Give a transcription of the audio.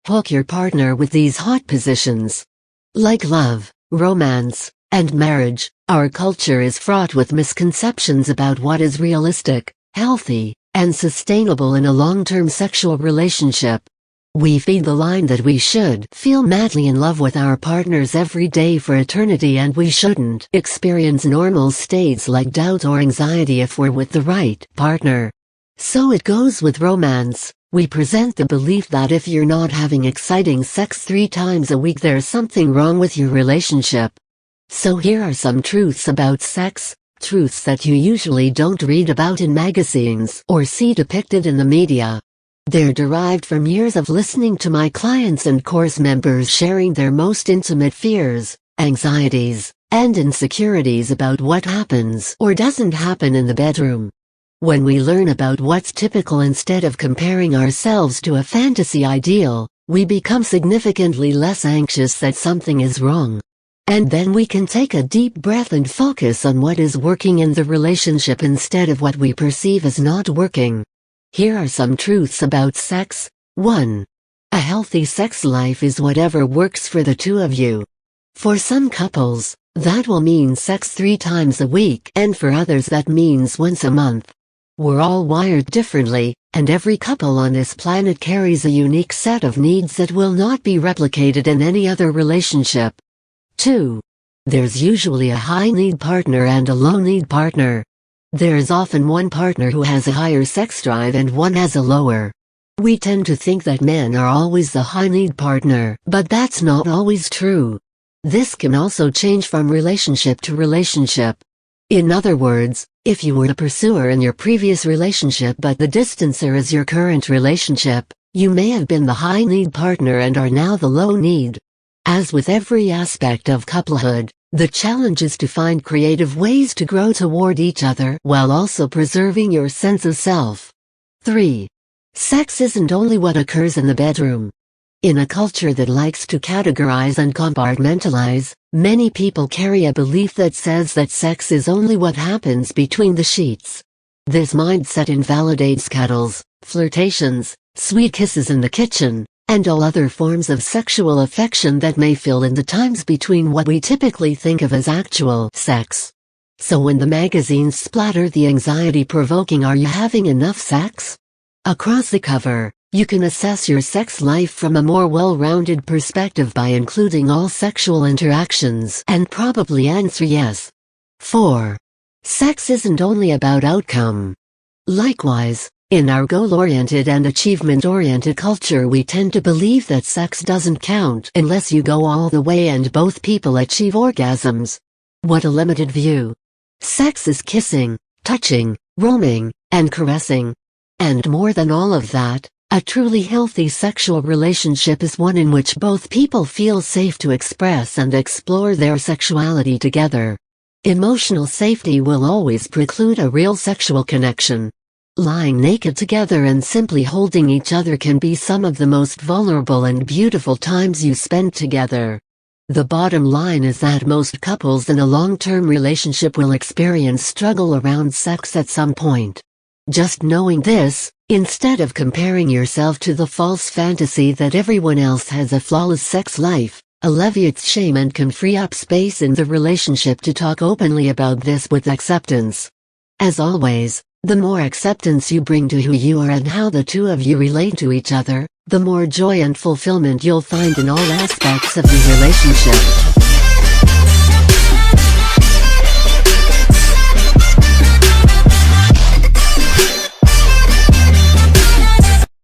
Hook your partner with these hot positions. Like love, romance, and marriage, our culture is fraught with misconceptions about what is realistic, healthy, and sustainable in a long-term sexual relationship. We feed the line that we should feel madly in love with our partners every day for eternity, and we shouldn't experience normal states like doubt or anxiety if we're with the right partner. So it goes with romance. We present the belief that if you're not having exciting sex 3 times a week, there's something wrong with your relationship. So here are some truths about sex, truths that you usually don't read about in magazines or see depicted in the media. They're derived from years of listening to my clients and course members sharing their most intimate fears, anxieties, and insecurities about what happens or doesn't happen in the bedroom. When we learn about what's typical instead of comparing ourselves to a fantasy ideal, we become significantly less anxious that something is wrong. And then we can take a deep breath and focus on what is working in the relationship instead of what we perceive as not working. Here are some truths about sex. 1. A healthy sex life is whatever works for the two of you. For some couples, that will mean sex 3 times a week, and for others that means once a month. We're all wired differently, and every couple on this planet carries a unique set of needs that will not be replicated in any other relationship. 2. There's usually a high-need partner and a low-need partner. There's often one partner who has a higher sex drive and one has a lower. We tend to think that men are always the high-need partner, but that's not always true. This can also change from relationship to relationship. In other words, if you were the pursuer in your previous relationship but the distancer is your current relationship, you may have been the high-need partner and are now the low-need. As with every aspect of couplehood, the challenge is to find creative ways to grow toward each other while also preserving your sense of self. 3. Sex isn't only what occurs in the bedroom. In a culture that likes to categorize and compartmentalize, many people carry a belief that says that sex is only what happens between the sheets. This mindset invalidates cuddles, flirtations, sweet kisses in the kitchen, and all other forms of sexual affection that may fill in the times between what we typically think of as actual sex. So when the magazines splatter the anxiety-provoking "Are you having enough sex?" across the cover, you can assess your sex life from a more well-rounded perspective by including all sexual interactions and probably answer yes. 4. Sex isn't only about outcome. Likewise, in our goal-oriented and achievement-oriented culture, we tend to believe that sex doesn't count unless you go all the way and both people achieve orgasms. What a limited view. Sex is kissing, touching, roaming, and caressing. And more than all of that, a truly healthy sexual relationship is one in which both people feel safe to express and explore their sexuality together. Emotional safety will always preclude a real sexual connection. Lying naked together and simply holding each other can be some of the most vulnerable and beautiful times you spend together. The bottom line is that most couples in a long-term relationship will experience struggle around sex at some point. Just knowing this, instead of comparing yourself to the false fantasy that everyone else has a flawless sex life, alleviates shame and can free up space in the relationship to talk openly about this with acceptance. As always, the more acceptance you bring to who you are and how the two of you relate to each other, the more joy and fulfillment you'll find in all aspects of the relationship.